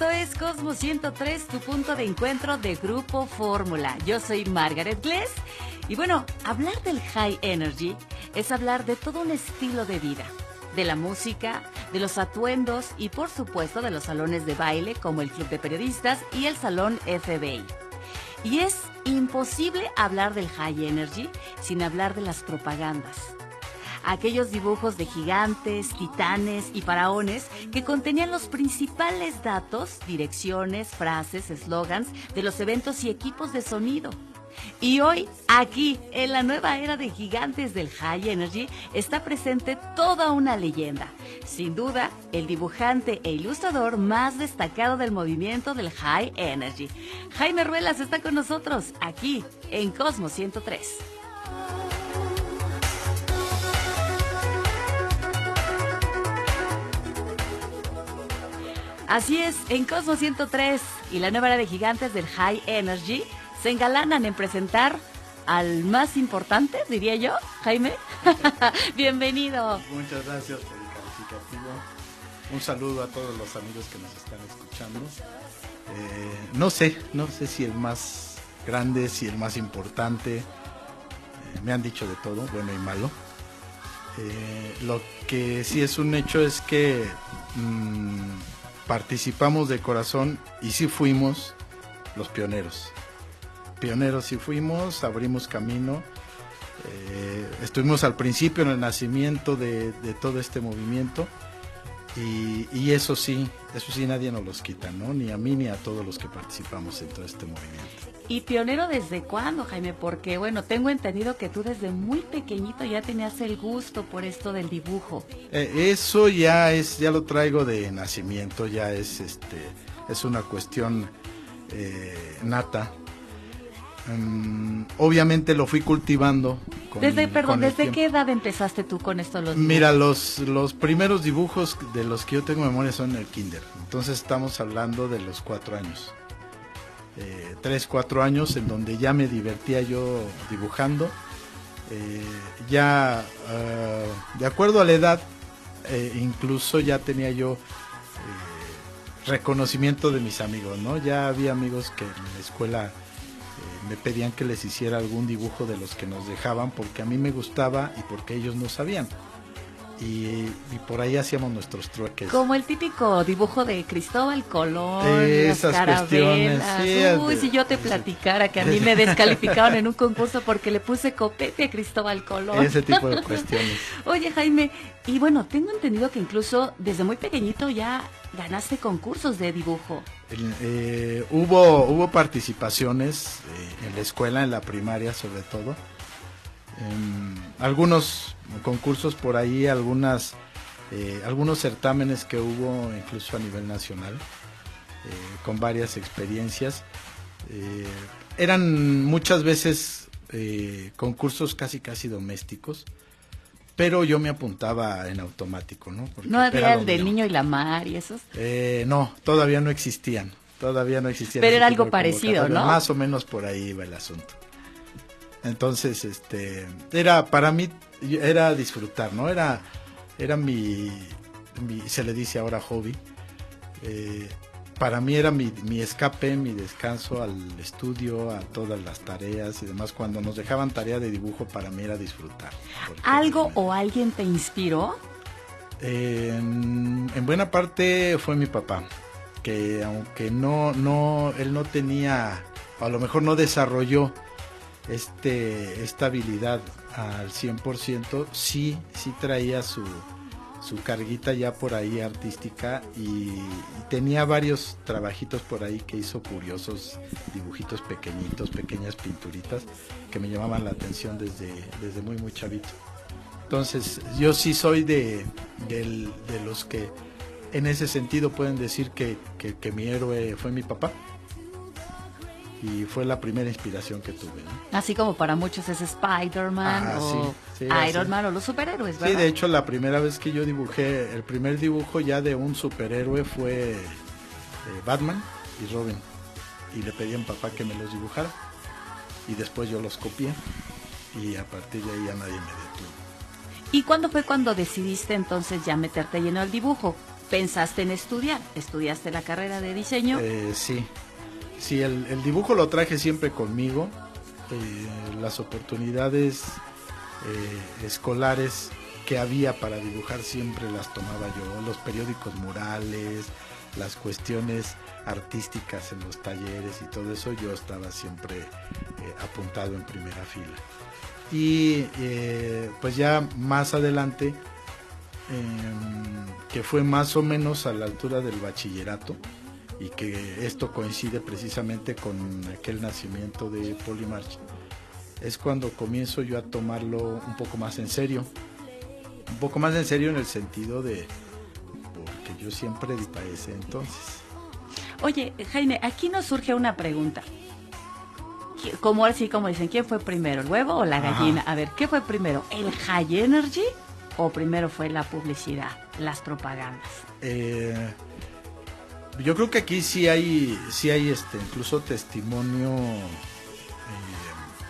Esto es Cosmo 103, tu punto de encuentro de Grupo Fórmula. Yo soy Margaret Gless y bueno, hablar del High Energy es hablar de todo un estilo de vida, de la música, de los atuendos y por supuesto de los salones de baile como el Club de Periodistas y el Salón FBI. Y es imposible hablar del High Energy sin hablar de las propagandas. Aquellos dibujos de gigantes, titanes y faraones que contenían los principales datos, direcciones, frases, eslogans de los eventos y equipos de sonido. Y hoy, aquí, en la nueva era de gigantes del High Energy, está presente toda una leyenda. Sin duda, el dibujante e ilustrador más destacado del movimiento del High Energy. Jaime Ruelas está con nosotros, aquí, en Cosmo 103. Así es, en Cosmo 103 y la nueva era de gigantes del High Energy se engalanan en presentar al más importante, diría yo, Jaime. Bienvenido. Muchas gracias por el calificativo. Un saludo a todos los amigos que nos están escuchando. No sé si el más grande, si el más importante. Me han dicho de todo, bueno y malo. Lo que sí es un hecho es que participamos de corazón y sí fuimos los pioneros. Pioneros sí fuimos, abrimos camino, estuvimos al principio en el nacimiento de todo este movimiento y eso sí nadie nos los quita, ¿no? Ni a mí ni a todos los que participamos en todo este movimiento. ¿Y pionero desde cuándo, Jaime? Porque, bueno, tengo entendido que tú desde muy pequeñito ya tenías el gusto por esto del dibujo. Eso ya lo traigo de nacimiento, ya es una cuestión nata. Obviamente lo fui cultivando. ¿Desde qué edad empezaste tú con esto? Mira, los primeros dibujos de los que yo tengo memoria son en el kinder. Entonces estamos hablando de los 4 años. 3, 4 años en donde ya me divertía yo dibujando. De acuerdo a la edad, incluso ya tenía yo reconocimiento de mis amigos, ¿no? Ya había amigos que en la escuela me pedían que les hiciera algún dibujo de los que nos dejaban porque a mí me gustaba y porque ellos no sabían. Y por ahí hacíamos nuestros trueques. Como el típico dibujo de Cristóbal Colón, esas las carabelas. cuestiones. Uy, si yo te platicara que a mí me descalificaron en un concurso porque le puse copete a Cristóbal Colón. Ese tipo de cuestiones. Oye, Jaime, y bueno, tengo entendido que incluso desde muy pequeñito ya ganaste concursos de dibujo. Hubo participaciones en la escuela, en la primaria sobre todo. Algunos concursos por ahí, algunos certámenes que hubo incluso a nivel nacional, con varias experiencias. Eran muchas veces concursos casi domésticos, pero yo me apuntaba en automático, ¿no? Porque ¿No había el del Niño y la Mar y esos? No, todavía no existían. Pero era algo parecido, ¿no? Más o menos por ahí iba el asunto. Entonces, para mí era disfrutar, ¿no? Era mi se le dice ahora hobby. Para mí era mi escape, mi descanso al estudio, a todas las tareas y demás. Cuando nos dejaban tarea de dibujo, para mí era disfrutar. ¿Algo o alguien te inspiró? En buena parte fue mi papá, que aunque él no tenía, a lo mejor no desarrolló esta habilidad al 100%, sí traía su carguita ya por ahí artística y tenía varios trabajitos por ahí que hizo curiosos, dibujitos pequeñitos, pequeñas pinturitas que me llamaban la atención desde muy chavito. Entonces yo sí soy de los que en ese sentido pueden decir que mi héroe fue mi papá. Y fue la primera inspiración que tuve, ¿no? Así como para muchos es Spider-Man o Iron Man o los superhéroes, ¿verdad? Sí, de hecho la primera vez que yo dibujé, el primer dibujo ya de un superhéroe fue Batman y Robin. Y le pedí a mi papá que me los dibujara. Y después yo los copié. Y a partir de ahí ya nadie me detuvo. ¿Y cuándo fue cuando decidiste entonces ya meterte lleno al dibujo? pensaste en estudiar? ¿Estudiaste la carrera de diseño? Sí, el dibujo lo traje siempre conmigo. Las oportunidades escolares que había para dibujar siempre las tomaba yo, los periódicos murales, las cuestiones artísticas en los talleres y todo eso, yo estaba siempre apuntado en primera fila. Y pues ya más adelante, que fue más o menos a la altura del bachillerato, y que esto coincide precisamente con aquel nacimiento de Polymarch, es cuando comienzo yo a tomarlo un poco más en serio. Un poco más en serio en el sentido de, porque yo siempre para ese entonces. Oye, Jaime, aquí nos surge una pregunta. Como así, como dicen, ¿quién fue primero, el huevo o la gallina? A ver, ¿qué fue primero, el High Energy o primero fue la publicidad, las propagandas? Yo creo que aquí sí hay incluso testimonio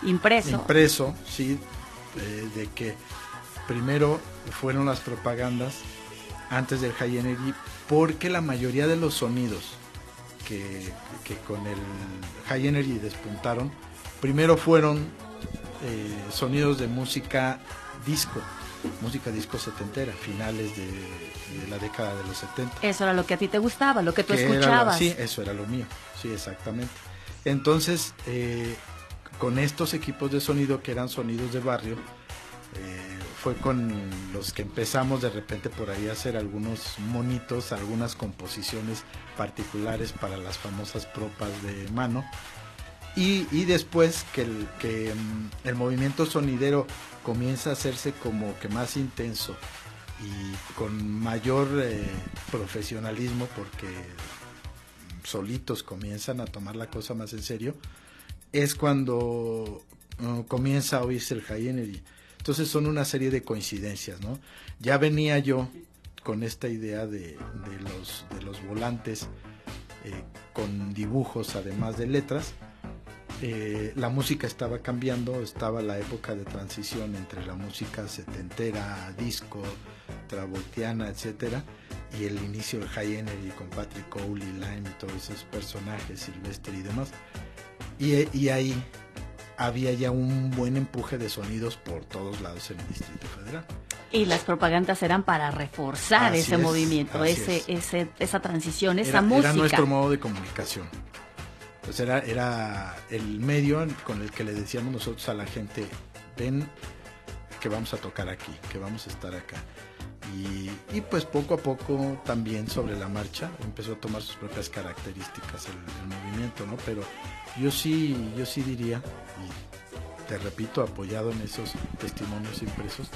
impreso, sí, de que primero fueron las propagandas antes del High Energy, porque la mayoría de los sonidos que con el High Energy despuntaron, primero fueron sonidos de música disco setentera, finales de la década de los 70. Eso era lo que a ti te gustaba, lo que tú escuchabas. Sí, eso era lo mío, sí, exactamente. Entonces, con estos equipos de sonido que eran sonidos de barrio, fue con los que empezamos de repente por ahí a hacer algunos monitos, algunas composiciones particulares para las famosas propas de mano. Y después que el movimiento sonidero comienza a hacerse como que más intenso y con mayor profesionalismo, porque solitos comienzan a tomar la cosa más en serio, es cuando comienza a oírse el High Energy. Entonces son una serie de coincidencias, ¿no? Ya venía yo con esta idea de los volantes con dibujos además de letras. La música estaba cambiando, estaba la época de transición entre la música setentera, disco, travoltiana, etcétera, y el inicio del High Energy con Patrick Cowley, Lime y todos esos personajes, Sylvester y demás. Y ahí había ya un buen empuje de sonidos por todos lados en el Distrito Federal. Y las propagandas eran para reforzar ese movimiento, esa transición, esa música. Era nuestro modo de comunicación. Pues era el medio con el que le decíamos nosotros a la gente, ven que vamos a tocar aquí, que vamos a estar acá. Y pues poco a poco también sobre la marcha empezó a tomar sus propias características el movimiento, ¿no? Pero yo sí diría, y te repito, apoyado en esos testimonios impresos,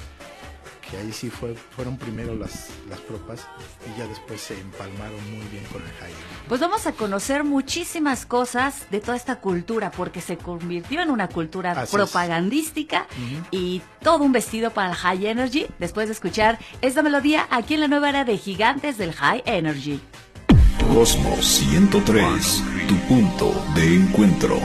que ahí sí fueron primero las propas y ya después se empalmaron muy bien con el High Energy. Pues vamos a conocer muchísimas cosas de toda esta cultura, porque se convirtió en una cultura propagandística y todo un vestido para el High Energy, después de escuchar esta melodía aquí en la nueva era de gigantes del High Energy. Cosmos 103, tu punto de encuentro.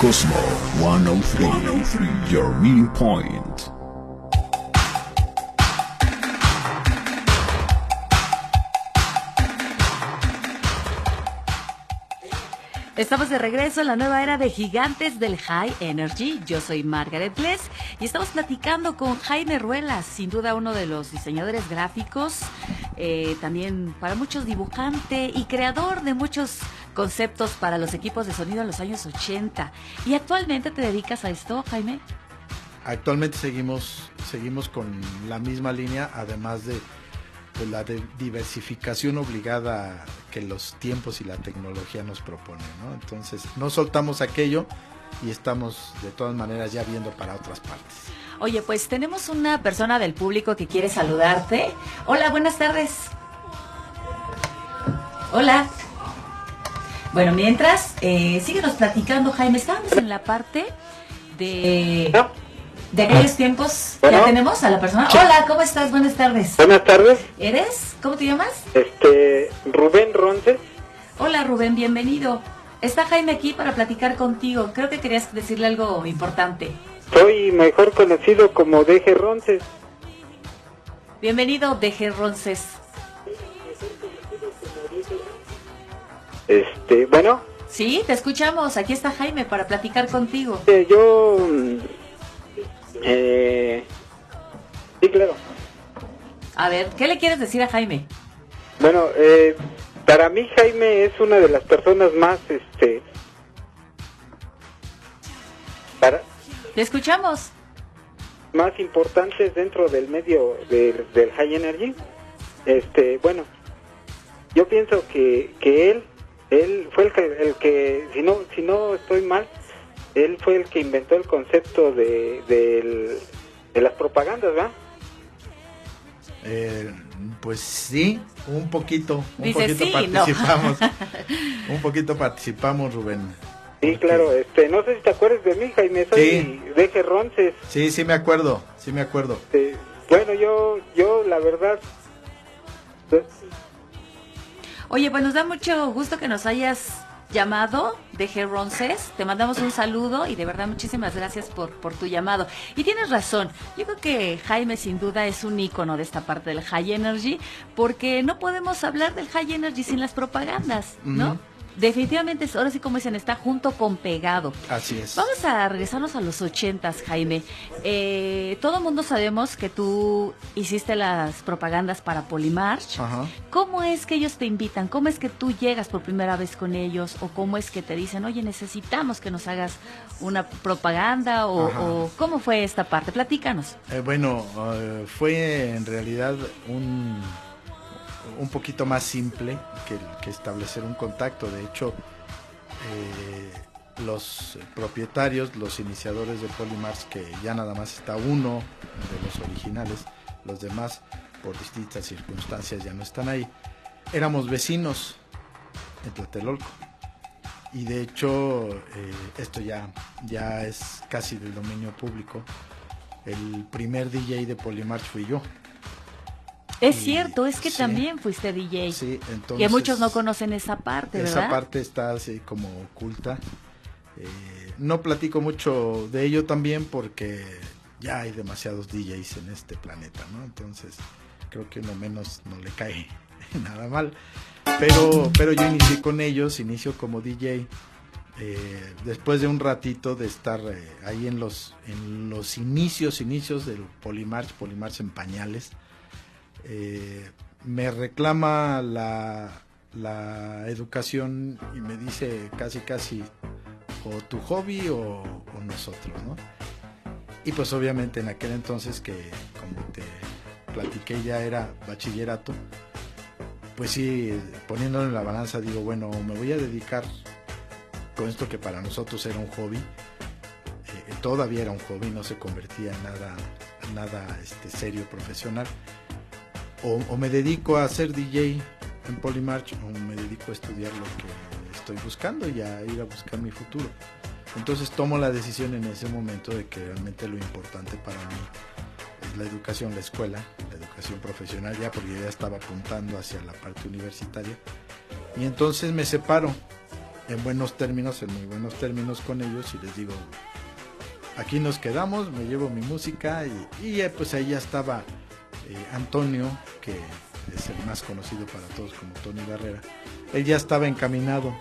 Cosmo 103, your meeting point. Estamos de regreso en la nueva era de gigantes del High Energy. Yo soy Margaret Gless y estamos platicando con Jaime Ruelas, sin duda uno de los diseñadores gráficos, también para muchos dibujante y creador de muchos conceptos para los equipos de sonido en los años 80. ¿Y actualmente te dedicas a esto, Jaime? Actualmente seguimos con la misma línea, además de la diversificación obligada que los tiempos y la tecnología nos proponen, ¿no? Entonces no soltamos aquello y estamos de todas maneras ya viendo para otras partes. Oye, pues tenemos una persona del público que quiere saludarte. Hola, buenas tardes. Hola. Bueno, mientras, síguenos platicando, Jaime. Estábamos en la parte de aquellos tiempos. Bueno. ¿Ya tenemos a la persona? Hola, ¿cómo estás? Buenas tardes. Buenas tardes. ¿Eres? ¿Cómo te llamas? Rubén Ronces. Hola, Rubén, bienvenido. Está Jaime aquí para platicar contigo. Creo que querías decirle algo importante. Soy mejor conocido como DG Ronces. Bienvenido, DG Ronces. Bueno. Sí, te escuchamos. Aquí está Jaime para platicar contigo. Sí, claro. A ver, ¿qué le quieres decir a Jaime? Bueno, para mí Jaime es una de las personas más, ¿Le escuchamos? más importantes dentro del medio del High Energy. Bueno, yo pienso que él fue el que si no estoy mal, él fue el que inventó el concepto de las propagandas, ¿verdad? Pues sí, un poquito Dice sí, participamos, no. un poquito participamos, Rubén. Sí, Porque... claro, no sé si te acuerdas de mí, Jaime, soy Sí. DG Ronces. Sí, me acuerdo. Bueno, yo la verdad... Oye, pues nos da mucho gusto que nos hayas llamado, DG Ronces. Te mandamos un saludo y de verdad muchísimas gracias por tu llamado. Y tienes razón, yo creo que Jaime sin duda es un ícono de esta parte del High Energy, porque no podemos hablar del High Energy sin las propagandas, ¿no? Uh-huh. Definitivamente, ahora sí como dicen, está junto con pegado. Así es. Vamos a regresarnos a los 80s, Jaime. Todo el mundo sabemos que tú hiciste las propagandas para Polymarch. Ajá. ¿Cómo es que ellos te invitan? ¿Cómo es que tú llegas por primera vez con ellos? ¿O cómo es que te dicen, oye, necesitamos que nos hagas una propaganda? ¿O cómo fue esta parte? Platícanos. Fue en realidad un poquito más simple que establecer un contacto. De hecho, los propietarios, los iniciadores de Polymarch, que ya nada más está uno de los originales, los demás por distintas circunstancias ya no están ahí, éramos vecinos en Tlatelolco. Y de hecho, esto ya es casi del dominio público. El primer DJ de Polymarch fui yo. Es cierto, es que sí, también fuiste DJ. Sí, entonces... Y muchos no conocen esa parte, ¿verdad? Esa parte está así como oculta. No platico mucho de ello también porque ya hay demasiados DJs en este planeta, ¿no? Entonces creo que uno menos no le cae nada mal. Pero yo inicié con ellos, inicio como DJ. Después de un ratito de estar ahí en los inicios del Polymarch en pañales, me reclama la educación y me dice casi o tu hobby o nosotros, ¿no? Y pues obviamente en aquel entonces, que como te platiqué ya era bachillerato, pues sí, poniéndolo en la balanza digo, bueno, me voy a dedicar con esto que para nosotros era un hobby, todavía era un hobby, no se convertía en nada serio, profesional, o me dedico a ser DJ en Polymarch, o me dedico a estudiar lo que estoy buscando y a ir a buscar mi futuro. Entonces tomo la decisión en ese momento de que realmente lo importante para mí es la educación, la escuela, la educación profesional, ya porque ya estaba apuntando hacia la parte universitaria. Y entonces me separo en buenos términos, en muy buenos términos con ellos, y les digo, aquí nos quedamos, me llevo mi música, y pues ahí ya estaba Antonio, que es el más conocido para todos como Tony Barrera. Él ya estaba encaminado,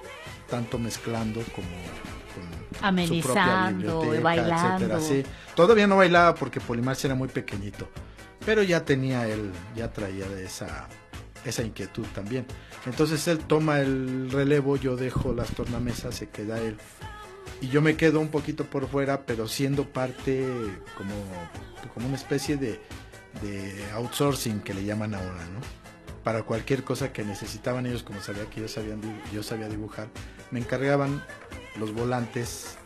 tanto mezclando como con amenizando, su propia biblioteca, bailando. etcétera. Sí. Todavía no bailaba porque Polimarch era muy pequeñito, pero ya traía de esa inquietud también. Entonces él toma el relevo, yo dejo las tornamesas, se queda él, y yo me quedo un poquito por fuera, pero siendo parte como una especie de outsourcing que le llaman ahora, ¿no? Para cualquier cosa que necesitaban ellos, como sabía que yo sabía dibujar, me encargaban los volantes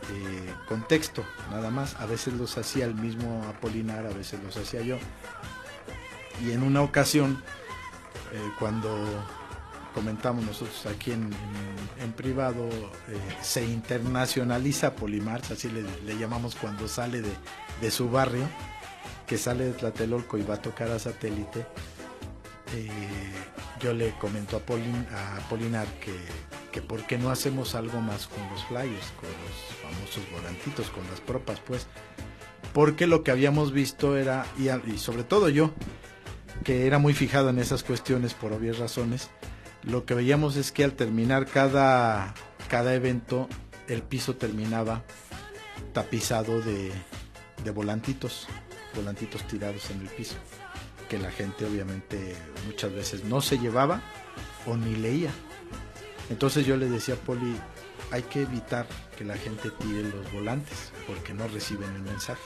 con texto, nada más. A veces los hacía el mismo Apolinar, a veces los hacía yo. Y en una ocasión, cuando comentamos nosotros aquí en privado, se internacionaliza Polimarch, así le llamamos cuando sale de su barrio, que sale de Tlatelolco y va a tocar a Satélite. Yo le comento a Apolinar que por qué no hacemos algo más con los flyers, con los famosos volantitos, con las propas, pues, porque lo que habíamos visto era, y sobre todo yo, que era muy fijado en esas cuestiones por obvias razones, lo que veíamos es que al terminar cada evento, el piso terminaba tapizado de volantitos tirados en el piso, que la gente obviamente muchas veces no se llevaba o ni leía. Entonces yo le decía a Poli, hay que evitar que la gente tire los volantes porque no reciben el mensaje.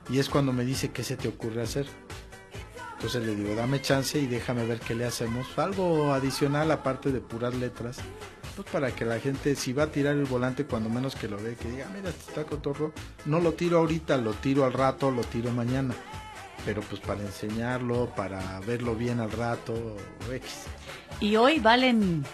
Y es cuando me dice, ¿qué se te ocurre hacer? Entonces le digo, dame chance y déjame ver qué le hacemos, algo adicional aparte de puras letras, pues para que la gente, si va a tirar el volante, cuando menos que lo ve, que diga, mira, está cotorro, no lo tiro ahorita, lo tiro al rato, lo tiro mañana, pero pues para enseñarlo, para verlo bien al rato, X. Y hoy valen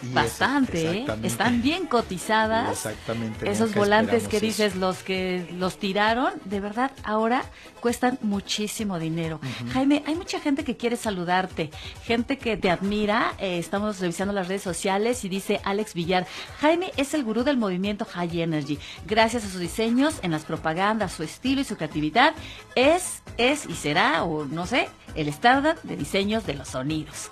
Y bastante, están bien cotizadas. Exactamente. Esos volantes que dices, los que los tiraron, de verdad, ahora cuestan muchísimo dinero. Jaime, hay mucha gente que quiere saludarte, gente que te admira. Estamos revisando las redes sociales y dice Alex Villar, Jaime es el gurú del movimiento High Energy. Gracias a sus diseños en las propagandas, su estilo y su creatividad, es y será, o no sé, el estándar de diseños de los sonidos.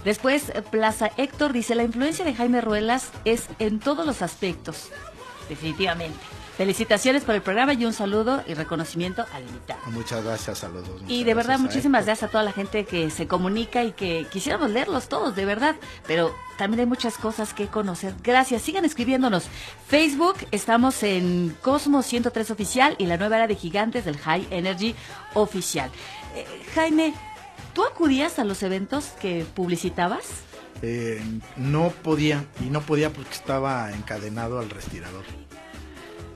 Después, Plaza Héctor dice, la influencia de Jaime Ruelas es en todos los aspectos, definitivamente. Felicitaciones por el programa y un saludo y reconocimiento al invitado. Muchas gracias a los dos. Y de verdad, muchísimas gracias a toda la gente que se comunica y que quisiéramos leerlos todos, de verdad. Pero también hay muchas cosas que conocer. Gracias, sigan escribiéndonos. Facebook, estamos en Cosmos 103 Oficial y la nueva era de gigantes del High Energy Oficial. Jaime, ¿tú acudías a los eventos que publicitabas? No podía porque estaba encadenado al respirador.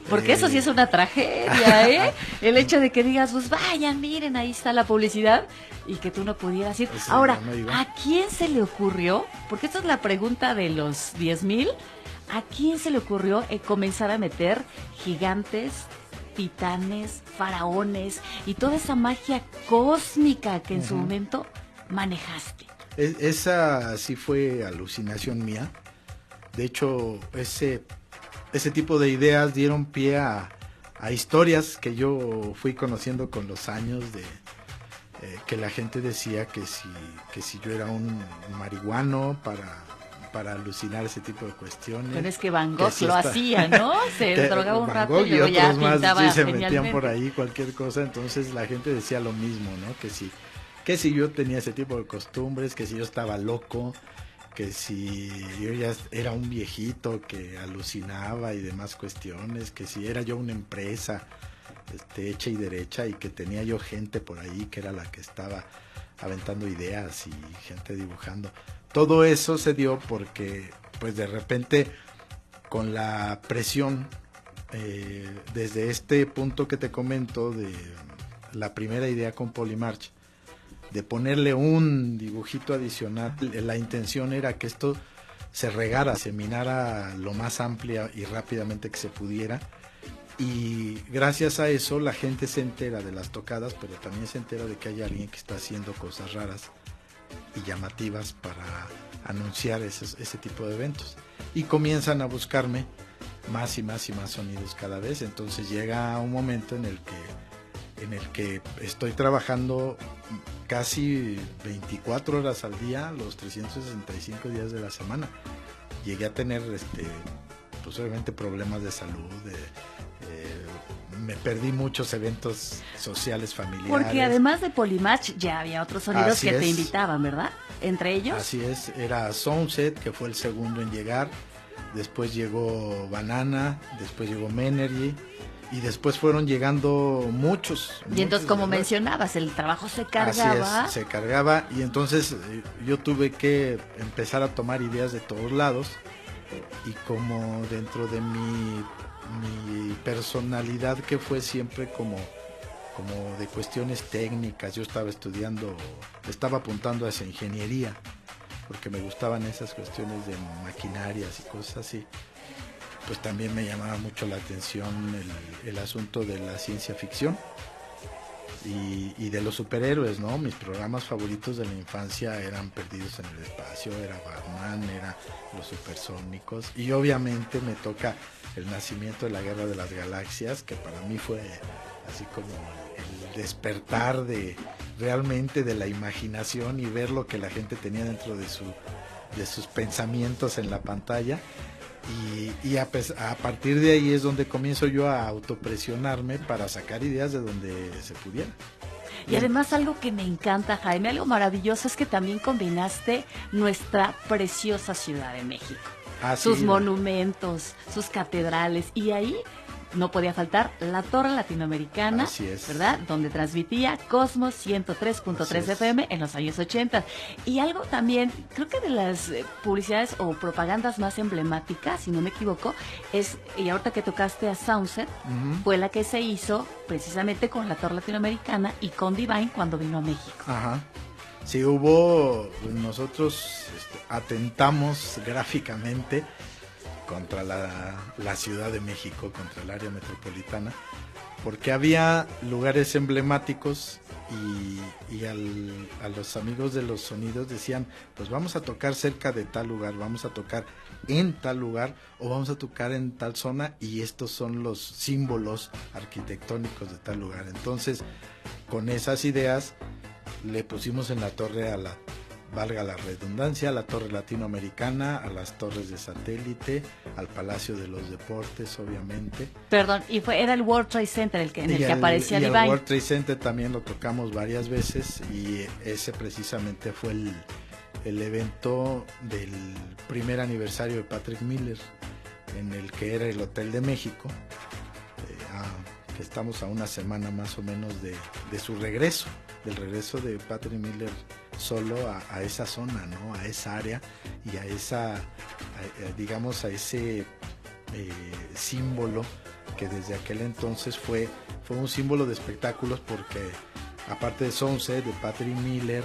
Porque eso sí es una tragedia, ¿eh? El hecho de que digas, pues vayan, miren, ahí está la publicidad, y que tú no pudieras ir. Sí, ahora, no ¿a quién se le ocurrió? Porque esta es la pregunta de los 10,000. ¿A quién se le ocurrió comenzar a meter gigantes, titanes, faraones y toda esa magia cósmica que en su momento manejaste? Esa sí fue alucinación mía. De hecho, ese tipo de ideas dieron pie a historias que yo fui conociendo con los años, de que la gente decía que si yo era un marihuano para alucinar ese tipo de cuestiones. Pero es que Van Gogh lo hacía, ¿no? Se drogaba un rato y luego ya pintaba sí, se genialmente. metían por ahí cualquier cosa, entonces la gente decía lo mismo, ¿no? Que si yo tenía ese tipo de costumbres, que si yo estaba loco, que si yo ya era un viejito que alucinaba y demás cuestiones, que si era yo una empresa hecha y derecha y que tenía yo gente por ahí que era la que estaba aventando ideas y gente dibujando. Todo eso se dio porque pues de repente con la presión desde este punto que te comento de la primera idea con Polimarch, de ponerle un dibujito adicional, la intención era que esto se regara, se minara lo más amplia y rápidamente que se pudiera, y gracias a eso la gente se entera de las tocadas, pero también se entera de que hay alguien que está haciendo cosas raras y llamativas para anunciar ese tipo de eventos. Y comienzan a buscarme más y más y más sonidos cada vez. Entonces llega un momento en el que estoy trabajando casi 24 horas al día, los 365 días de la semana. Llegué a tener pues obviamente problemas de salud, me perdí muchos eventos sociales, familiares. Porque además de Polymatch ya había otros sonidos Así que te es. invitaban, ¿verdad? Entre ellos. Así es, era Soundset, que fue el segundo en llegar, después llegó Banana, después llegó Menergy, y después fueron llegando muchos. Y entonces, como ¿verdad? mencionabas, el trabajo se cargaba. Así es, se cargaba, y entonces yo tuve que empezar a tomar ideas de todos lados, y como dentro de mi personalidad, que fue siempre como de cuestiones técnicas, yo estaba apuntando a esa ingeniería, porque me gustaban esas cuestiones de maquinarias y cosas así. Pues también me llamaba mucho la atención el asunto de la ciencia ficción y de los superhéroes, ¿no? Mis programas favoritos de la infancia eran Perdidos en el Espacio, era Batman, era Los Supersónicos, y obviamente me toca el nacimiento de la Guerra de las Galaxias, que para mí fue así como el despertar realmente de la imaginación y ver lo que la gente tenía dentro de sus pensamientos en la pantalla. Y a partir de ahí es donde comienzo yo a autopresionarme para sacar ideas de donde se pudiera. Y además algo que me encanta, Jaime, algo maravilloso es que también combinaste nuestra preciosa Ciudad de México. Sus monumentos, sus catedrales, y ahí no podía faltar la Torre Latinoamericana, así es, ¿verdad? Donde transmitía Cosmos 103.3 FM en los años 80. Y algo también, creo que de las publicidades o propagandas más emblemáticas, si no me equivoco, y ahorita que tocaste a Soundset, fue la que se hizo precisamente con la Torre Latinoamericana y con Divine cuando vino a México. Ajá. Sí, nosotros atentamos gráficamente contra la Ciudad de México, contra el área metropolitana, porque había lugares emblemáticos y a los amigos de los sonidos decían, pues vamos a tocar cerca de tal lugar, vamos a tocar en tal lugar o vamos a tocar en tal zona, y estos son los símbolos arquitectónicos de tal lugar. Entonces, con esas ideas le pusimos en la torre valga la redundancia, a la Torre Latinoamericana, a las torres de satélite, al Palacio de los Deportes, obviamente. Perdón, y era el World Trade Center en el que aparecía Divine. El World Trade Center también lo tocamos varias veces, y ese precisamente fue el evento del primer aniversario de Patrick Miller, en el que era el Hotel de México, que estamos a una semana más o menos de su regreso, del regreso de Patrick Miller solo a esa zona, ¿no? A esa área y a ese símbolo que desde aquel entonces fue un símbolo de espectáculos, porque aparte de Soundset, de Patrick Miller,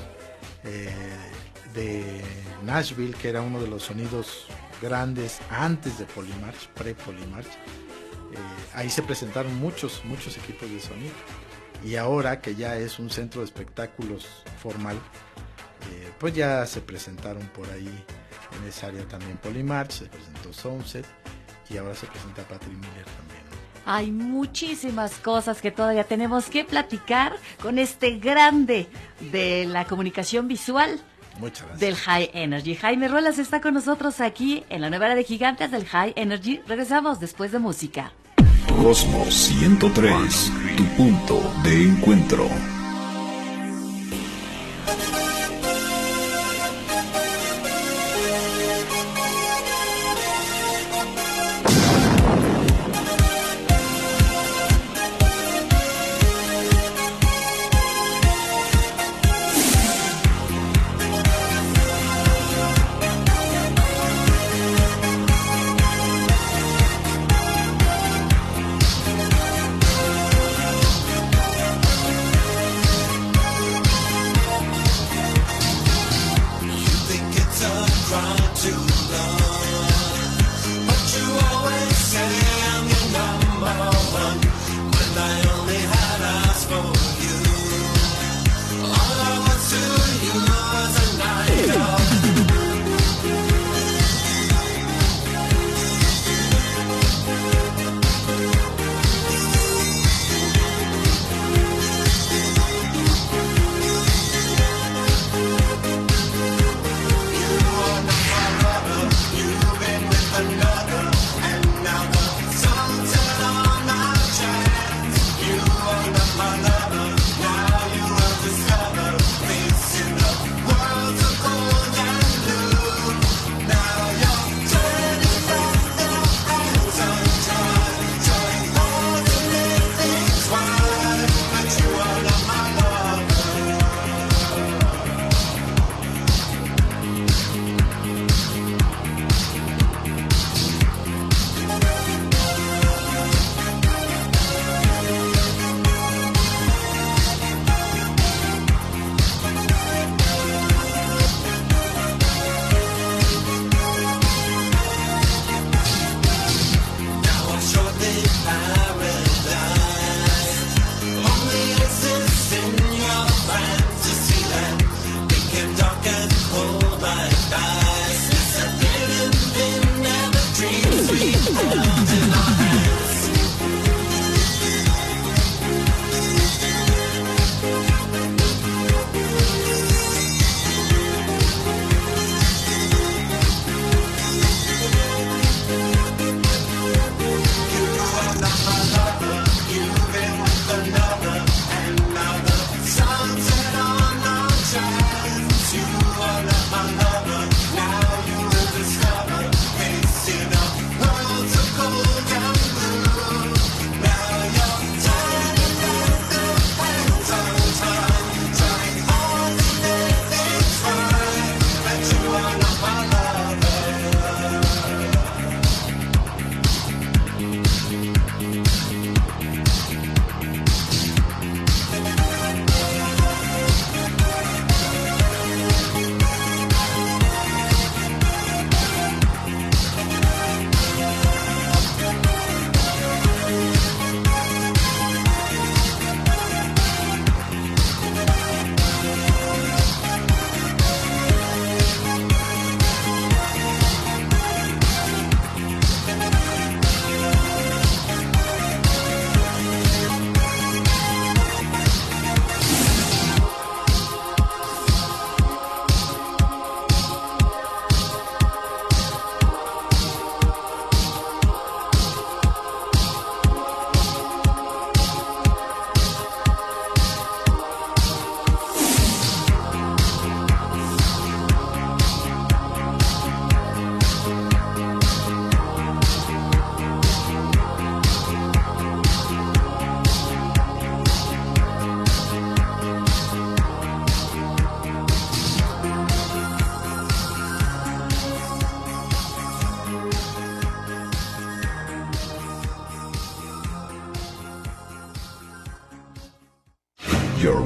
de Nashville, que era uno de los sonidos grandes antes de Polymarch, pre-Polymarch, ahí se presentaron muchos equipos de sonido. Y ahora que ya es un centro de espectáculos formal, pues ya se presentaron por ahí en esa área también Polymarch, se presentó Soundset y ahora se presenta Patrick Miller también. Hay muchísimas cosas que todavía tenemos que platicar con este grande de la comunicación visual. Muchas gracias. Del High Energy. Jaime Ruelas está con nosotros aquí en la nueva era de gigantes del High Energy. Regresamos después de música. Cosmos 103, tu punto de encuentro.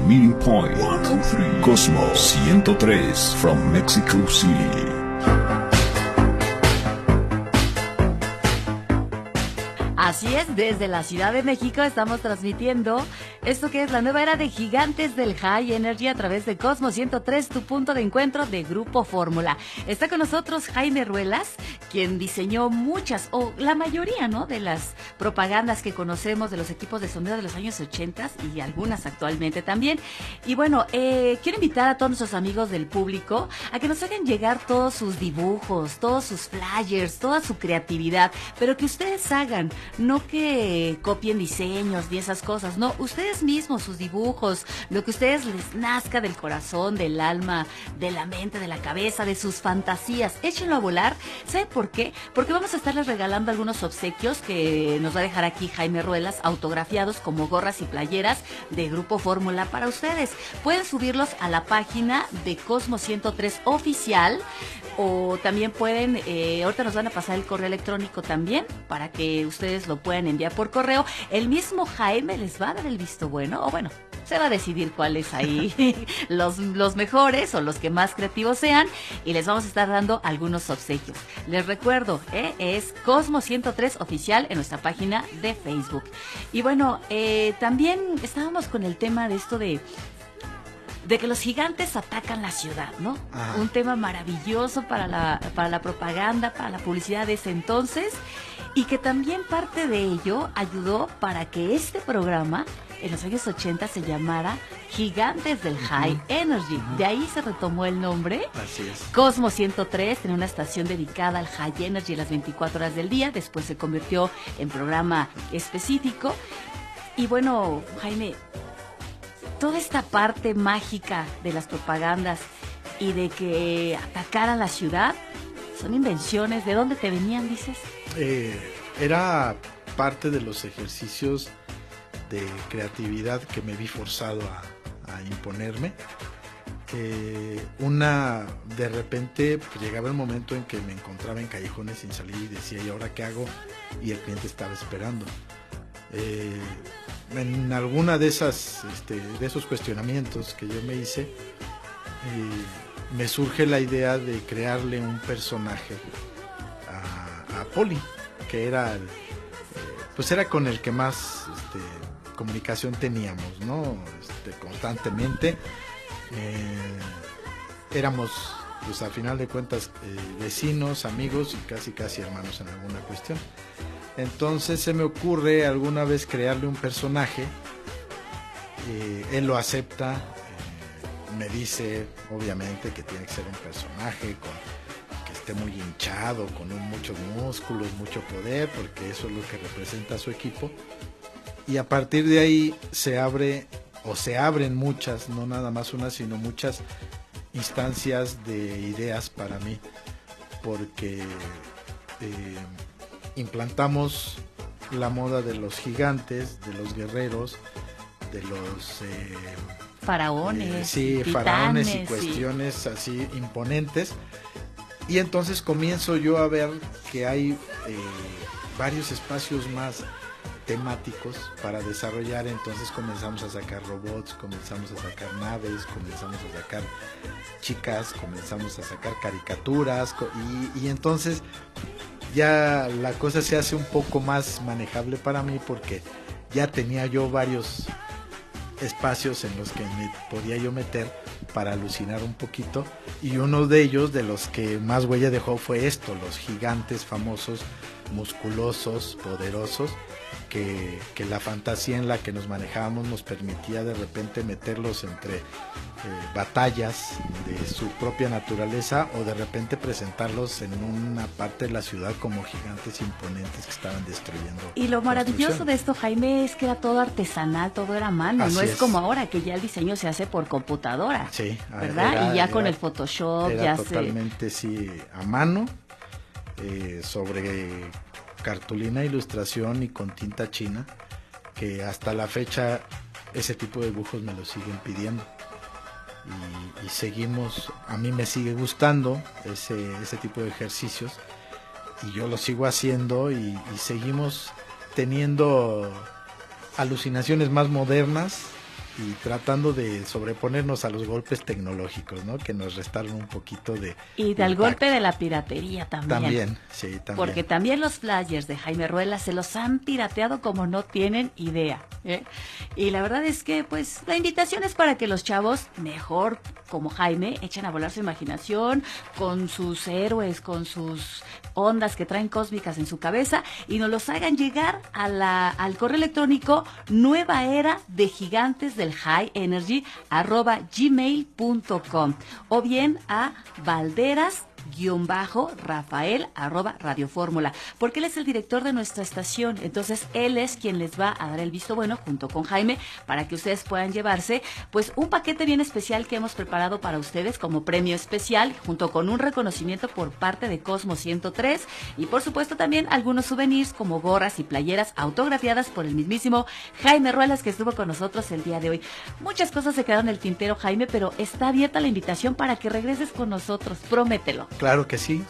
Meeting Point. 1, 2, 3. Cosmos 103 from Mexico City. Así es, desde la Ciudad de México estamos transmitiendo esto que es la nueva era de gigantes del High Energy a través de Cosmos 103, tu punto de encuentro de Grupo Fórmula. Está con nosotros Jaime Ruelas, quien diseñó muchas, o la mayoría, ¿no?, de las propagandas que conocemos de los equipos de sonido de los años 80 y algunas actualmente también. Y bueno, quiero invitar a todos nuestros amigos del público a que nos hagan llegar todos sus dibujos, todos sus flyers, toda su creatividad, pero que ustedes hagan, no que copien diseños ni esas cosas, no, ustedes mismos, sus dibujos, lo que a ustedes les nazca del corazón, del alma, de la mente, de la cabeza, de sus fantasías, échenlo a volar. ¿Sabe por qué? Porque vamos a estarles regalando algunos obsequios que nos va a dejar aquí Jaime Ruelas, autografiados como gorras y playeras de Grupo Fórmula para ustedes. Pueden subirlos a la página de Cosmos 103 oficial, o también pueden, ahorita nos van a pasar el correo electrónico también, para que ustedes lo puedan enviar por correo. El mismo Jaime les va a dar el visto bueno, o bueno, se va a decidir cuáles ahí los mejores o los que más creativos sean, y les vamos a estar dando algunos obsequios. Les recuerdo, es Cosmos 103 oficial en nuestra página de Facebook. Y bueno, también estábamos con el tema de esto de que los gigantes atacan la ciudad, ¿no? Ajá. Un tema maravilloso para la propaganda, para la publicidad de ese entonces, y que también parte de ello ayudó para que este programa en los años 80 se llamara Gigantes del High Energy. De ahí se retomó el nombre. Así es. Cosmos 103 tenía una estación dedicada al High Energy las 24 horas del día, después se convirtió en programa específico. Y bueno, Jaime, toda esta parte mágica de las propagandas y de que atacaran la ciudad, son invenciones. ¿De dónde te venían, dices? Era parte de los ejercicios de creatividad que me vi forzado a imponerme. De repente pues, llegaba el momento en que me encontraba en callejones sin salir y decía, ¿y ahora qué hago? Y el cliente estaba esperando. En alguna de esas de esos cuestionamientos que yo me hice, me surge la idea de crearle un personaje a Poli, que era pues era con el que más comunicación teníamos, ¿no? Constantemente éramos, pues a final de cuentas, vecinos, amigos y casi hermanos en alguna cuestión. Entonces se me ocurre alguna vez crearle un personaje, él lo acepta, me dice obviamente que tiene que ser un personaje que esté muy hinchado, con muchos músculos, mucho poder, porque eso es lo que representa a su equipo. Y a partir de ahí se abren muchas, no nada más una, sino muchas instancias de ideas para mí, porque implantamos la moda de los gigantes, de los guerreros, de los faraones, titanes, faraones y cuestiones así imponentes. Y entonces comienzo yo a ver que hay varios espacios más temáticos para desarrollar. Entonces comenzamos a sacar robots, comenzamos a sacar naves, comenzamos a sacar chicas, comenzamos a sacar caricaturas, y entonces ya la cosa se hace un poco más manejable para mí, porque ya tenía yo varios espacios en los que me podía yo meter para alucinar un poquito, y uno de ellos, de los que más huella dejó, fue esto: los gigantes famosos, musculosos, poderosos, que la fantasía en la que nos manejábamos nos permitía de repente meterlos entre batallas de su propia naturaleza, o de repente presentarlos en una parte de la ciudad como gigantes imponentes que estaban destruyendo. Y lo maravilloso de esto, Jaime, es que era todo artesanal, todo era a mano. Así no es como ahora que ya el diseño se hace por computadora, sí, ¿verdad? Y ya con el Photoshop era ya totalmente sí, a mano, sobre cartulina, ilustración y con tinta china, que hasta la fecha ese tipo de dibujos me lo siguen pidiendo, y seguimos, a mí me sigue gustando ese tipo de ejercicios, y yo lo sigo haciendo, y seguimos teniendo alucinaciones más modernas y tratando de sobreponernos a los golpes tecnológicos, ¿no? Que nos restaron un poquito de... Y del golpe de la piratería también. También, sí, también. Porque también los flyers de Jaime Ruelas se los han pirateado como no tienen idea, ¿eh? Y la verdad es que, pues, la invitación es para que los chavos, mejor como Jaime, echen a volar su imaginación con sus héroes, con sus ondas que traen cósmicas en su cabeza y nos los hagan llegar al correo electrónico nuevaera de gigantes del high energy @gmail.com o bien a Valderas-Rafael @Radio Fórmula, porque él es el director de nuestra estación, entonces él es quien les va a dar el visto bueno junto con Jaime para que ustedes puedan llevarse pues un paquete bien especial que hemos preparado para ustedes como premio especial, junto con un reconocimiento por parte de Cosmo 103 y por supuesto también algunos souvenirs como gorras y playeras autografiadas por el mismísimo Jaime Ruelas, que estuvo con nosotros el día de hoy. Muchas cosas se quedaron en el tintero, Jaime, pero está abierta la invitación para que regreses con nosotros, promételo. Claro que sí,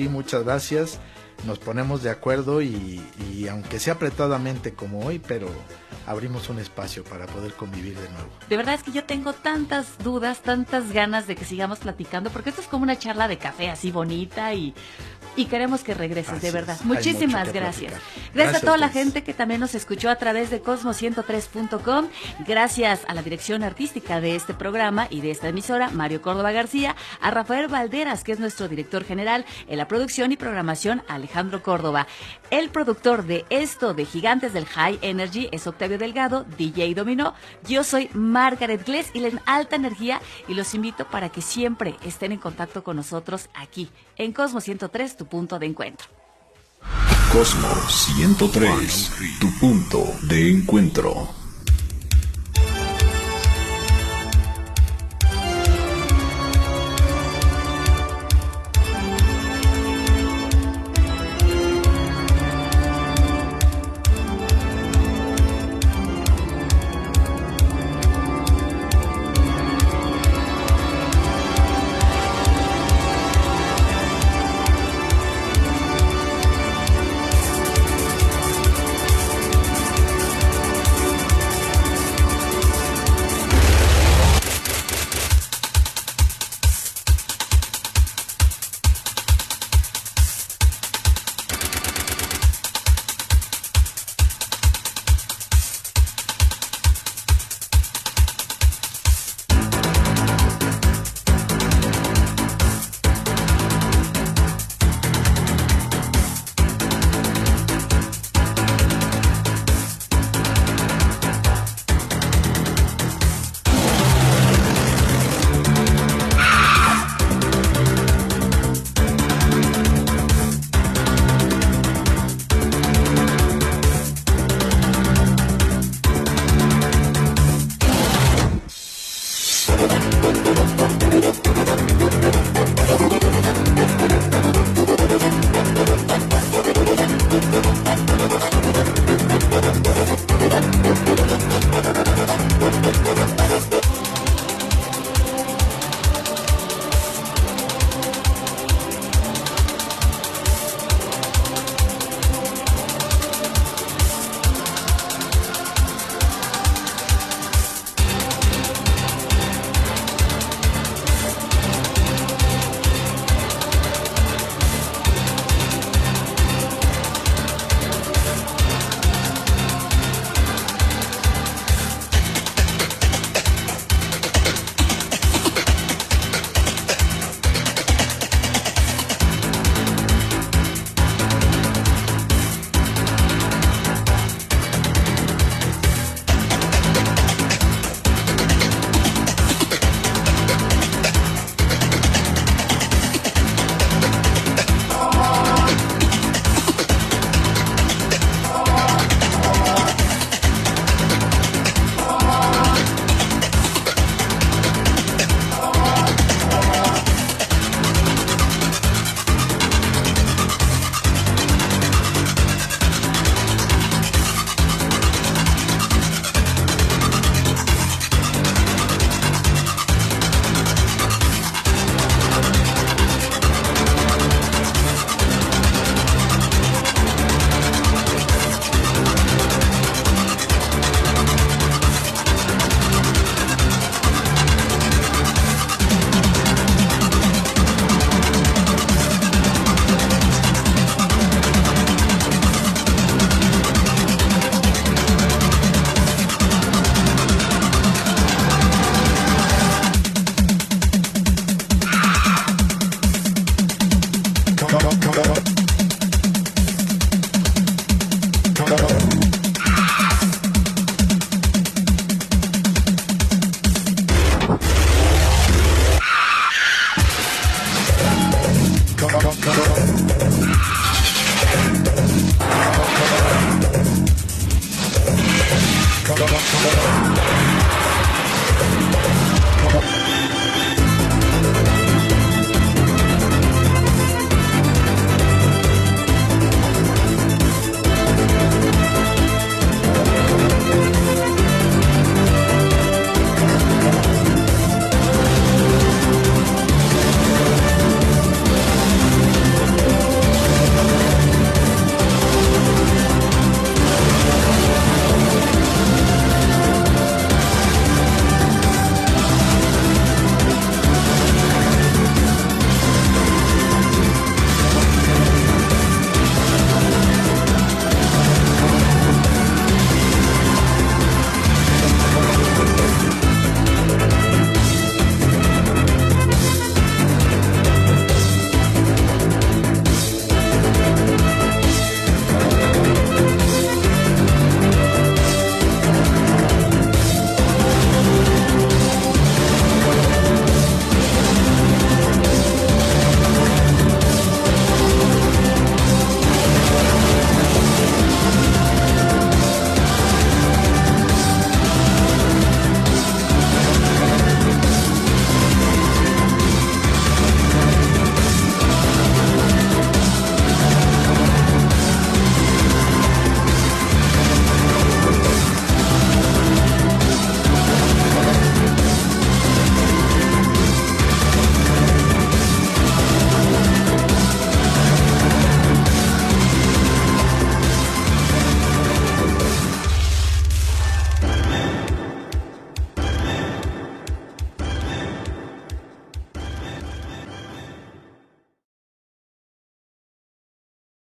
muchas gracias. Nos ponemos de acuerdo y aunque sea apretadamente como hoy, pero abrimos un espacio para poder convivir de nuevo. De verdad es que yo tengo tantas dudas, tantas ganas de que sigamos platicando, porque esto es como una charla de café así bonita y queremos que regreses, de verdad. Muchísimas gracias. Gracias a toda la gente que también nos escuchó a través de Cosmo103.com. Gracias a la dirección artística de este programa y de esta emisora, Mario Córdoba García, a Rafael Valderas, que es nuestro director general, en la producción y programación, Alejandro Córdoba. El productor de esto de Gigantes del High Energy es Octavio Delgado, DJ Dominó. Yo soy Margaret Gless y en alta energía y los invito para que siempre estén en contacto con nosotros aquí en Cosmo 103, tu punto de encuentro. Cosmo 103, tu punto de encuentro.